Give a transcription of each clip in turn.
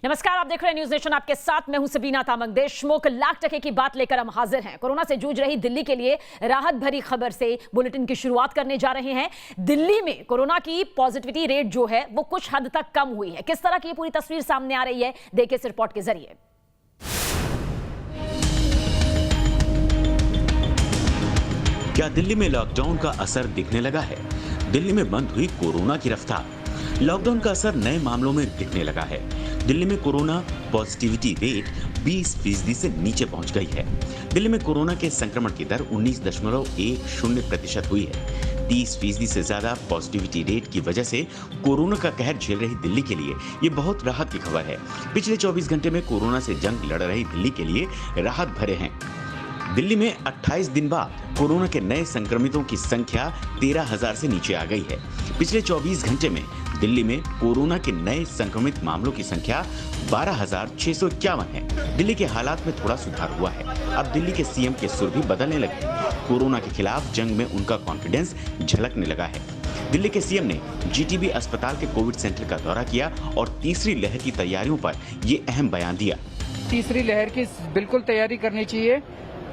नमस्कार, आप देख रहे हैं न्यूज नेशन। आपके साथ मैं हूं सबीना तामंग। देशमुख लाख टके की बात लेकर हम हाजिर हैं। कोरोना से जूझ रही दिल्ली के लिए राहत भरी खबर से बुलेटिन की शुरुआत करने जा रहे हैं। दिल्ली में कोरोना की पॉजिटिविटी रेट जो है वो कुछ हद तक कम हुई है। किस तरह की पूरी तस्वीर सामने आ रही है, देखिए इस रिपोर्ट के जरिए। क्या दिल्ली में लॉकडाउन का असर दिखने लगा है? दिल्ली में बंद हुई कोरोना की रफ्तार। लॉकडाउन का असर नए मामलों में दिखने लगा है। दिल्ली में कोरोना पॉजिटिविटी रेट 20% से नीचे पहुंच गई है। दिल्ली में कोरोना के संक्रमण की दर 19.10% हुई है। 30% से ज्यादा पॉजिटिविटी रेट की वजह से कोरोना का कहर झेल रही दिल्ली के लिए ये बहुत राहत की खबर है। पिछले 24 घंटे में कोरोना से जंग लड़ रही दिल्ली के लिए राहत भरे हैं। दिल्ली में 28 दिन बाद कोरोना के नए संक्रमितों की संख्या 13,000 से नीचे आ गई है। पिछले 24 घंटे में दिल्ली में कोरोना के नए संक्रमित मामलों की संख्या 12,651 है। दिल्ली के हालात में थोड़ा सुधार हुआ है। अब दिल्ली के सीएम के सुर भी बदलने लगे। कोरोना के खिलाफ जंग में उनका कॉन्फिडेंस झलकने लगा है। दिल्ली के सीएम ने जीटीबी अस्पताल के कोविड सेंटर का दौरा किया और तीसरी लहर की तैयारियों पर ये अहम बयान दिया। तीसरी लहर की बिल्कुल तैयारी करनी चाहिए।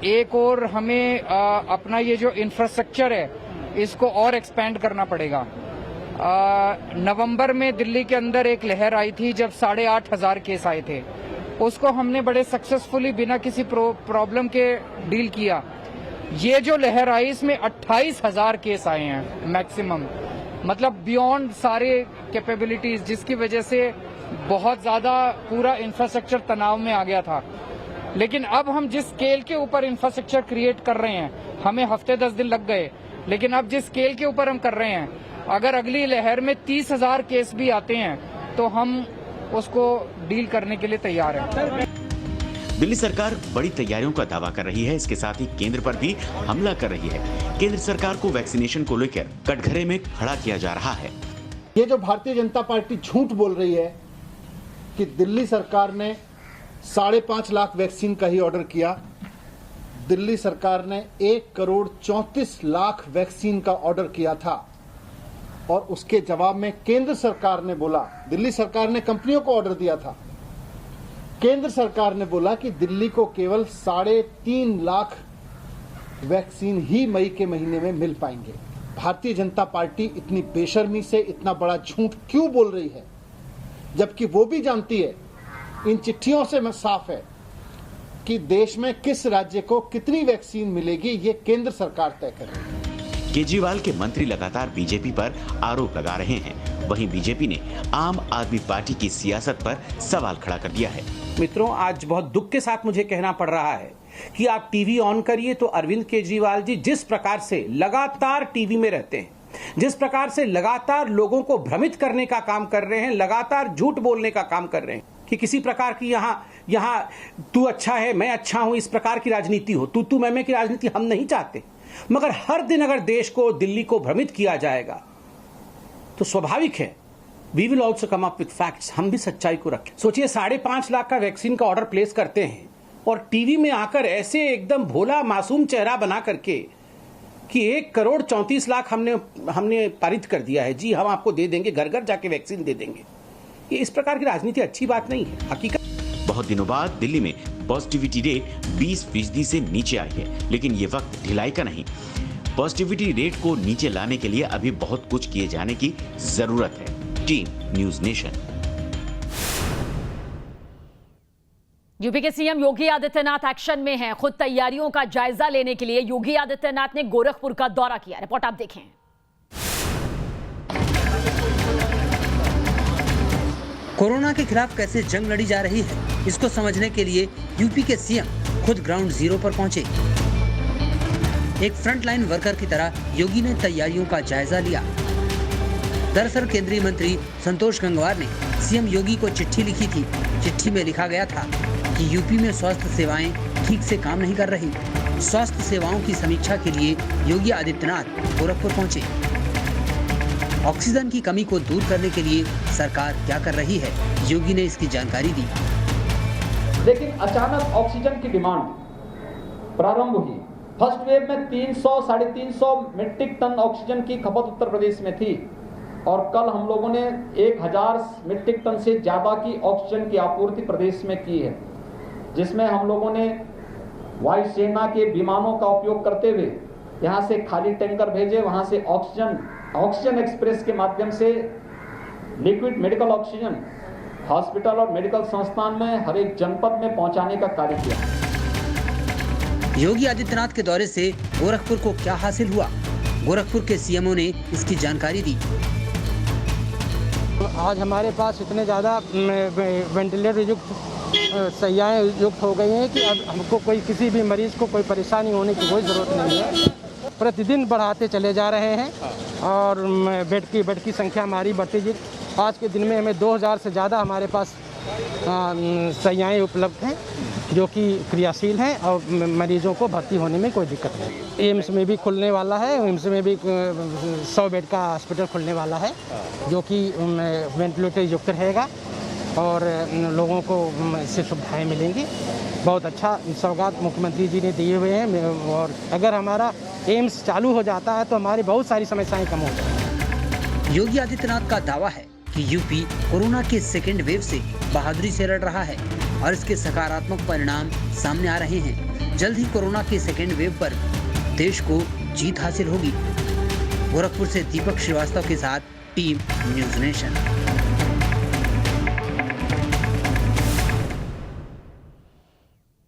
एक और हमें अपना ये जो इंफ्रास्ट्रक्चर है इसको और एक्सपेंड करना पड़ेगा। नवंबर में दिल्ली के अंदर एक लहर आई थी जब 8,500 केस आए थे। उसको हमने बड़े सक्सेसफुली बिना किसी प्रॉब्लम के डील किया। ये जो लहर आई इसमें 28,000 केस आए हैं मैक्सिमम, मतलब बियॉन्ड सारे कैपेबिलिटीज, जिसकी वजह से बहुत ज्यादा पूरा इंफ्रास्ट्रक्चर तनाव में आ गया था। लेकिन अब हम जिस स्केल के ऊपर इंफ्रास्ट्रक्चर क्रिएट कर रहे हैं, हमें हफ्ते 10 दिन लग गए, लेकिन अब जिस स्केल के ऊपर हम कर रहे हैं, अगर अगली लहर में 30,000 केस भी आते हैं तो हम उसको डील करने के लिए तैयार हैं। दिल्ली सरकार बड़ी तैयारियों का दावा कर रही है। इसके साथ ही केंद्र पर भी हमला कर रही है। केंद्र सरकार को वैक्सीनेशन को लेकर कटघरे में खड़ा किया जा रहा है। ये जो भारतीय जनता पार्टी झूठ बोल रही है कि दिल्ली सरकार ने 5.5 लाख वैक्सीन का ही ऑर्डर किया। दिल्ली सरकार ने 1,34,00,000 वैक्सीन का ऑर्डर किया था और उसके जवाब में केंद्र सरकार ने बोला, दिल्ली सरकार ने कंपनियों को ऑर्डर दिया था, केंद्र सरकार ने बोला कि दिल्ली को केवल 3.5 लाख वैक्सीन ही मई के महीने में मिल पाएंगे। भारतीय जनता पार्टी इतनी बेशर्मी से इतना बड़ा झूठ क्यों बोल रही है, जबकि वो भी जानती है, इन चिट्ठियों से मैं साफ है कि देश में किस राज्य को कितनी वैक्सीन मिलेगी ये केंद्र सरकार तय करेगी। केजरीवाल के मंत्री लगातार बीजेपी पर आरोप लगा रहे हैं। वहीं बीजेपी ने आम आदमी पार्टी की सियासत पर सवाल खड़ा कर दिया है। मित्रों, आज बहुत दुख के साथ मुझे कहना पड़ रहा है कि आप टीवी ऑन करिए तो अरविंद केजरीवाल जी जिस प्रकार से लगातार टीवी में रहते हैं, जिस प्रकार से लगातार लोगों को भ्रमित करने का काम कर रहे हैं, लगातार झूठ बोलने का काम कर रहे हैं कि किसी प्रकार की यहाँ तू अच्छा है मैं अच्छा हूं, इस प्रकार की राजनीति हो, तू मैं की राजनीति हम नहीं चाहते। मगर हर दिन अगर देश को, दिल्ली को भ्रमित किया जाएगा तो स्वाभाविक है we will also come up with facts, हम भी सच्चाई को रखें। सोचिए 5.5 लाख का वैक्सीन का ऑर्डर प्लेस करते हैं और टीवी में आकर ऐसे एकदम भोला मासूम चेहरा बना करके कि 1,34,00,000 हमने पारित कर दिया है, जी हम आपको दे देंगे, घर घर जाके वैक्सीन दे देंगे। ये इस प्रकार की राजनीति अच्छी बात नहीं है। हकीकत बहुत दिनों बाद दिल्ली में पॉजिटिविटी रेट 20% से नीचे आई है, लेकिन ये वक्त ढिलाई का नहीं। पॉजिटिविटी रेट को नीचे लाने के लिए अभी बहुत कुछ किए जाने की जरूरत है। Team news nation. यूपी के सीएम योगी आदित्यनाथ एक्शन में हैं। खुद तैयारियों का जायजा लेने के लिए योगी आदित्यनाथ ने गोरखपुर का दौरा किया। रिपोर्ट आप देखें। कोरोना के खिलाफ कैसे जंग लड़ी जा रही है, इसको समझने के लिए यूपी के सीएम खुद ग्राउंड जीरो पर पहुंचे। एक फ्रंटलाइन वर्कर की तरह योगी ने तैयारियों का जायजा लिया। दरअसल केंद्रीय मंत्री संतोष गंगवार ने सीएम योगी को चिट्ठी लिखी थी। चिट्ठी में लिखा गया था कि यूपी में स्वास्थ्य सेवाएं ठीक से काम नहीं कर रही। स्वास्थ्य सेवाओं की समीक्षा के लिए योगी आदित्यनाथ गोरखपुर पहुंचे। ऑक्सीजन की कमी को दूर करने के लिए सरकार क्या कर रही है, योगी ने इसकी जानकारी दी। लेकिन अचानक ऑक्सीजन की डिमांड प्रारंभ हुई। फर्स्ट वेव में 300-350 मीट्रिक टन ऑक्सीजन की खपत उत्तर प्रदेश में थी। और कल हम लोगों ने 1000 मीट्रिक टन से ज़्यादा की ऑक्सीजन की आपूर्ति प्रदेश में की है, जिसमें हम लोगों ने वायुसेना के विमानों का उपयोग करते हुए यहाँ से खाली टैंकर भेजे, वहाँ से ऑक्सीजन एक्सप्रेस के माध्यम से लिक्विड मेडिकल ऑक्सीजन हॉस्पिटल और मेडिकल संस्थान में हर एक जनपद में पहुँचाने का कार्य किया। योगी आदित्यनाथ के दौरे से गोरखपुर को क्या हासिल हुआ, गोरखपुर के सीएमओ ने इसकी जानकारी दी। आज हमारे पास इतने ज़्यादा वेंटिलेटर युक्त सैयाएँ युक्त हो गई हैं कि अब हमको किसी भी मरीज़ को कोई परेशानी होने की कोई ज़रूरत नहीं है। प्रतिदिन बढ़ाते चले जा रहे हैं और बेड की संख्या हमारी बढ़ती जी। आज के दिन में हमें 2000 से ज़्यादा हमारे पास सैयाएँ उपलब्ध हैं जो कि क्रियाशील हैं और मरीजों को भर्ती होने में कोई दिक्कत नहीं। एम्स में भी खुलने वाला है, एम्स में भी 100 बेड का हॉस्पिटल खुलने वाला है जो कि वेंटिलेटर युक्त रहेगा और लोगों को इससे सुविधाएँ मिलेंगी। बहुत अच्छा सौगात मुख्यमंत्री जी ने दिए हुए हैं और अगर हमारा एम्स चालू हो जाता है तो हमारी बहुत सारी समस्याएं कम हो जाएंगी। योगी आदित्यनाथ का दावा है कि यूपी कोरोना के सेकेंड वेव से बहादुरी से लड़ रहा है और इसके सकारात्मक परिणाम सामने आ रहे हैं। जल्द ही कोरोना के सेकेंड वेव पर देश को जीत हासिल होगी। गोरखपुर से दीपक श्रीवास्तव के साथ टीम न्यूज़ नेशन।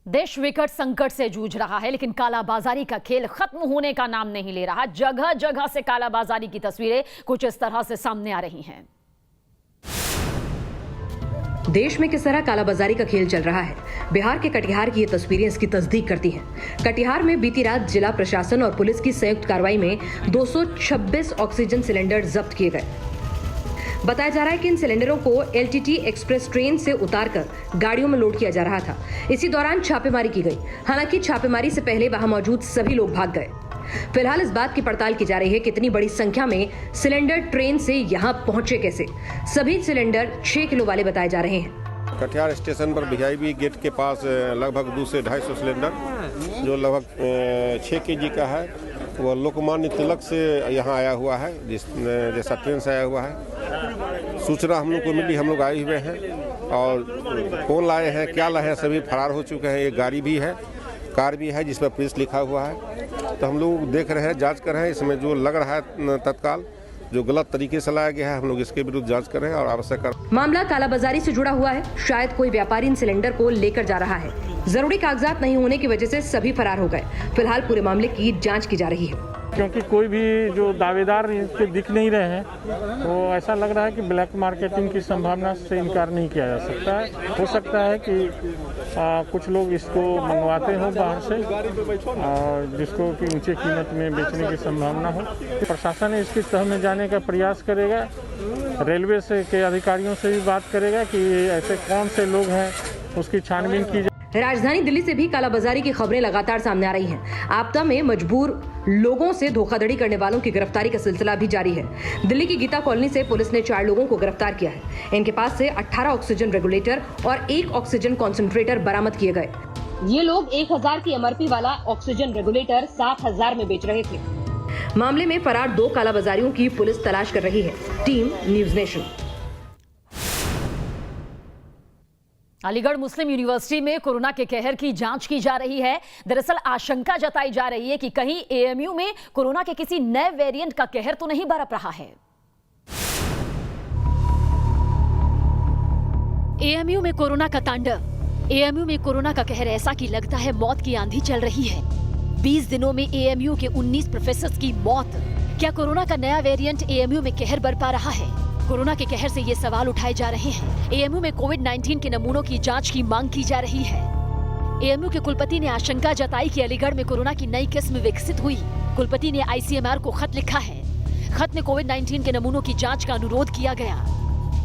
देश विकट संकट से जूझ रहा है, लेकिन कालाबाजारी का खेल खत्म होने का नाम नहीं ले रहा। जगह जगह से कालाबाजारी की तस्वीरें कुछ इस तरह से सामने आ रही हैं। देश में किस तरह कालाबाजारी का खेल चल रहा है, बिहार के कटिहार की ये तस्वीरें इसकी तस्दीक करती हैं। कटिहार में बीती रात जिला प्रशासन और पुलिस की संयुक्त कार्रवाई में 226 ऑक्सीजन सिलेंडर जब्त किए गए। बताया जा रहा है कि इन सिलेंडरों को LTT एक्सप्रेस ट्रेन से उतारकर गाड़ियों में लोड किया जा रहा था। इसी दौरान छापेमारी की गई। हालांकि छापेमारी से पहले वहां मौजूद सभी लोग भाग गए। फिलहाल इस बात की पड़ताल की जा रही है कि इतनी बड़ी संख्या में सिलेंडर ट्रेन से यहां पहुंचे कैसे। सभी सिलेंडर 6 किलो वाले बताए जा रहे हैं। कटिहार स्टेशन पर VIP गेट के पास लगभग 200 से 250 सिलेंडर जो लगभग 6 kg का है, वह लोकमान्य तिलक से यहाँ आया हुआ है, जैसा ट्रेन से आया हुआ है। सूचना हम लोग को मिली, हम लोग आए हुए हैं और कौन लाए हैं क्या लाए हैं सभी फरार हो चुके हैं। एक गाड़ी भी है, कार भी है जिस पर पुलिस लिखा हुआ है। तो हम लोग देख रहे हैं, जांच कर रहे हैं। इसमें जो लग रहा है तत्काल जो गलत तरीके से लाया गया है, हम लोग इसके विरुद्ध जांच कर रहे हैं और आवश्यक मामला कालाबाजारी से जुड़ा हुआ है। शायद कोई व्यापारी इन सिलेंडर को लेकर जा रहा है। जरूरी कागजात नहीं होने की वजह से सभी फरार हो गए। फिलहाल पूरे मामले की जांच की जा रही है। क्योंकि कोई भी जो दावेदार इनके दिख नहीं रहे हैं, तो ऐसा लग रहा है कि ब्लैक मार्केटिंग की संभावना से इनकार नहीं किया जा सकता है। हो सकता है कि कुछ लोग इसको मंगवाते हो बाहर से और जिसको कि ऊंचे कीमत में बेचने की संभावना हो। प्रशासन इसकी तह में जाने का प्रयास करेगा, रेलवे से के अधिकारियों से भी बात करेगा कि ऐसे कौन से लोग हैं, उसकी छानबीन की जाए। राजधानी दिल्ली से भी कालाबाजारी की खबरें लगातार सामने आ रही हैं। आपदा में मजबूर लोगों से धोखाधड़ी करने वालों की गिरफ्तारी का सिलसिला भी जारी है। दिल्ली की गीता कॉलोनी से पुलिस ने 4 लोगों को गिरफ्तार किया है। इनके पास से 18 ऑक्सीजन रेगुलेटर और 1 ऑक्सीजन कॉन्सेंट्रेटर बरामद किए गए। ये लोग 1000 की MRP वाला ऑक्सीजन रेगुलेटर 7000 में बेच रहे थे। मामले में फरार 2 कालाबाजारियों की पुलिस तलाश कर रही है। Team news nation. Aligarh Muslim university में कोरोना के कहर की जांच की जा रही है। दरअसल आशंका जताई जा रही है कि कहीं AMU में कोरोना के किसी नए वेरिएंट का कहर तो नहीं बरप रहा है। AMU में कोरोना का तांडव। AMU में कोरोना का कहर ऐसा कि लगता है मौत की आंधी चल रही है। 20 दिनों में AMU के 19 प्रोफेसर्स की मौत। क्या कोरोना का नया वेरिएंट AMU में कहर बरपा रहा है? कोरोना के कहर से ये सवाल उठाए जा रहे हैं। AMU में कोविड-19 के नमूनों की जांच की मांग की जा रही है। AMU के कुलपति ने आशंका जताई कि अलीगढ़ में कोरोना की नई किस्म विकसित हुई। कुलपति ने ICMR को खत लिखा है। खत में कोविड-19 के नमूनों की जांच का अनुरोध किया गया।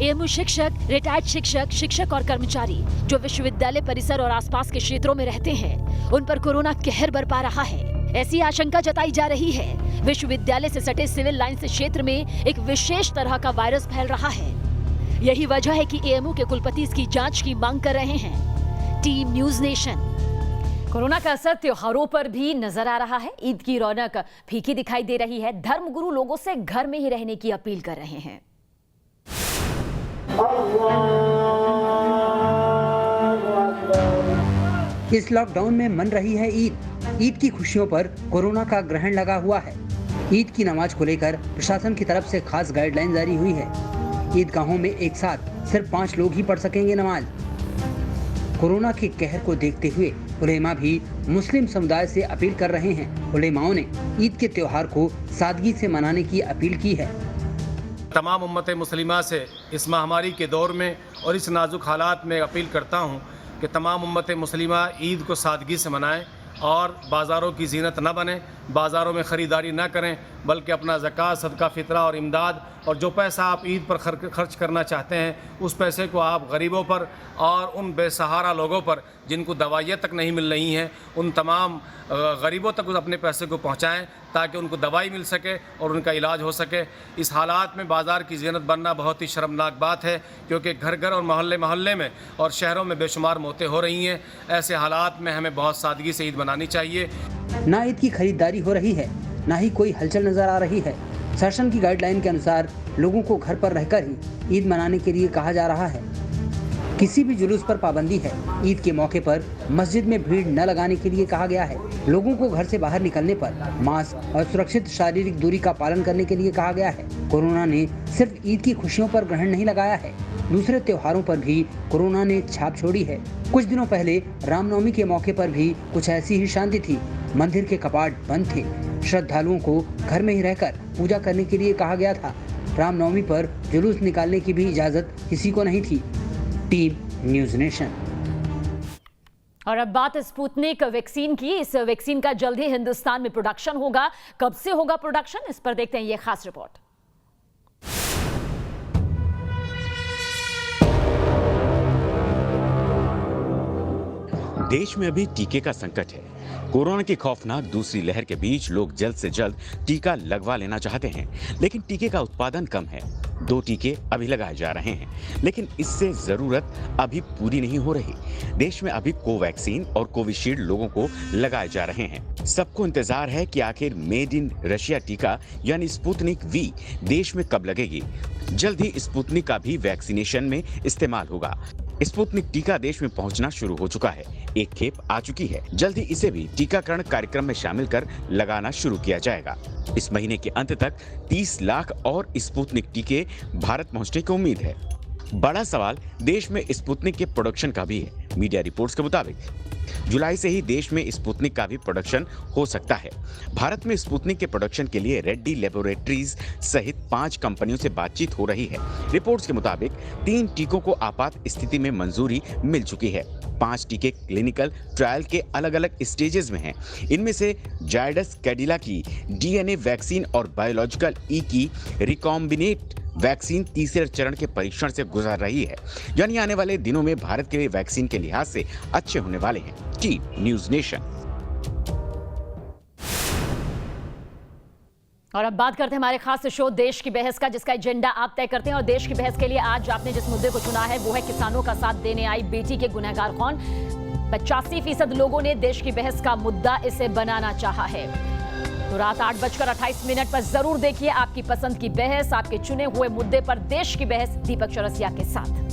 AMU शिक्षक, रिटायर्ड शिक्षक और कर्मचारी जो विश्वविद्यालय परिसर और आसपास के क्षेत्रों में रहते हैं, उन पर कोरोना कहर बरपा रहा है। ऐसी आशंका जताई जा रही है। विश्वविद्यालय से सटे सिविल लाइन से क्षेत्र में एक विशेष तरह का वायरस फैल रहा है। यही वजह है कि AMU के कुलपति इसकी जांच की मांग कर रहे हैं। Team news nation. कोरोना का असर त्योहारों पर भी नजर आ रहा है। ईद की रौनक फीकी दिखाई दे रही है। धर्मगुरु लोगों से घर में ही रहने की अपील कर रहे हैं। इस लॉकडाउन में मन रही है ईद। ईद की खुशियों पर कोरोना का ग्रहण लगा हुआ है। ईद की नमाज को लेकर प्रशासन की तरफ से खास गाइडलाइन जारी हुई है। ईदगाहों में एक साथ सिर्फ 5 लोग ही पढ़ सकेंगे नमाज। कोरोना के कहर को देखते हुए उलेमा भी मुस्लिम समुदाय से अपील कर रहे हैं। उलेमाओं ने ईद के त्योहार को सादगी से मनाने की अपील की है। तमाम उम्मत मुस्लिमा से इस महामारी के दौर में और इस नाजुक हालात में अपील करता हूँ कि तमाम उम्मत मुस्लिमा ईद को सादगी से मनाएं और बाज़ारों की जीनत न बने, बाज़ारों में ख़रीदारी न करें, बल्कि अपना ज़कात, सदका, फ़ितरा और इमदाद और जो पैसा आप ईद पर खर्च करना चाहते हैं उस पैसे को आप गरीबों पर और उन बेसहारा लोगों पर जिनको दवाइयाँ तक नहीं मिल रही हैं, उन तमाम गरीबों तक उस अपने पैसे को पहुँचाएँ ताकि उनको दवाई मिल सके और उनका इलाज हो सके। इस हालात में बाज़ार की जीनत बनना बहुत ही शर्मनाक बात है, क्योंकि घर घर और मोहल्ले मोहल्ले में और शहरों में बेशुमार मौतें हो रही हैं। ऐसे हालात में हमें बहुत सादगी से ईद मनानी चाहिए। ना ईद की खरीदारी हो रही है, ना ही कोई हलचल नजर आ रही है। शासन की गाइडलाइन के अनुसार लोगों को घर पर रहकर ही ईद मनाने के लिए कहा जा रहा है। किसी भी जुलूस पर पाबंदी है। ईद के मौके पर मस्जिद में भीड़ न लगाने के लिए कहा गया है। लोगों को घर से बाहर निकलने पर मास्क और सुरक्षित शारीरिक दूरी का पालन करने के लिए कहा गया है। कोरोना ने सिर्फ ईद की खुशियों पर ग्रहण नहीं लगाया है, दूसरे त्योहारों पर भी कोरोना ने छाप छोड़ी है। कुछ दिनों पहले रामनवमी के मौके पर भी कुछ ऐसी ही शांति थी। मंदिर के कपाट बंद थे। श्रद्धालुओं को घर में ही रहकर पूजा करने के लिए कहा गया था। रामनवमी पर जुलूस निकालने की भी इजाजत किसी को नहीं थी। Team news nation. और अब बात स्पुतनिक वैक्सीन की। इस वैक्सीन का जल्द ही हिंदुस्तान में प्रोडक्शन होगा। कब से होगा प्रोडक्शन, इस पर देखते हैं ये खास रिपोर्ट। देश में अभी टीके का संकट है। कोरोना की खौफनाक दूसरी लहर के बीच लोग जल्द से जल्द टीका लगवा लेना चाहते हैं, लेकिन टीके का उत्पादन कम है। 2 टीके अभी लगाए जा रहे हैं, लेकिन इससे जरूरत अभी पूरी नहीं हो रही। देश में अभी कोवैक्सीन और कोविशील्ड लोगों को लगाए जा रहे हैं। सबको इंतजार है कि आखिर मेड इन रशिया टीका यानी स्पुतनिक वी देश में कब लगेगी। जल्द ही स्पुतनिक का भी वैक्सीनेशन में इस्तेमाल होगा। स्पुतनिक टीका देश में पहुंचना शुरू हो चुका है। एक खेप आ चुकी है। जल्द ही इसे भी टीकाकरण कार्यक्रम में शामिल कर लगाना शुरू किया जाएगा। इस महीने के अंत तक 30 लाख और स्पुतनिक टीके भारत पहुंचने की उम्मीद है। बड़ा सवाल देश में स्पुतनिक के प्रोडक्शन का भी है। मीडिया रिपोर्ट्स के मुताबिक जुलाई से ही देश में स्पुतनिक का भी प्रोडक्शन हो सकता है। भारत में स्पुतनिक के प्रोडक्शन के लिए रेड्डी लेबोरेटरीज सहित 5 कंपनियों से बातचीत हो रही है। रिपोर्ट्स के मुताबिक 3 टीकों को आपात स्थिति में मंजूरी मिल चुकी है। 5 टीके क्लिनिकल ट्रायल के अलग अलग स्टेजेस में हैं। इनमें से जायडस कैडिला की डीएनए वैक्सीन और बायोलॉजिकल ई की रिकॉम्बिनेट वैक्सीन तीसरे चरण के परीक्षण से गुजर रही है। यानी आने वाले दिनों में भारत के वैक्सीन के लिहाज से अच्छे होने वाले हैं। Team news nation. और अब बात करते हैं हमारे खास शो देश की बहस का, जिसका एजेंडा आप तय करते हैं। और देश की बहस के लिए आज आपने जिस मुद्दे को चुना है वो है किसानों का साथ देने आई बेटी के गुनहगार कौन। 85% लोगों ने देश की बहस का मुद्दा इसे बनाना चाहा है। तो रात 8:28 पर जरूर देखिए आपकी पसंद की बहस, आपके चुने हुए मुद्दे पर देश की बहस दीपक चौरसिया के साथ।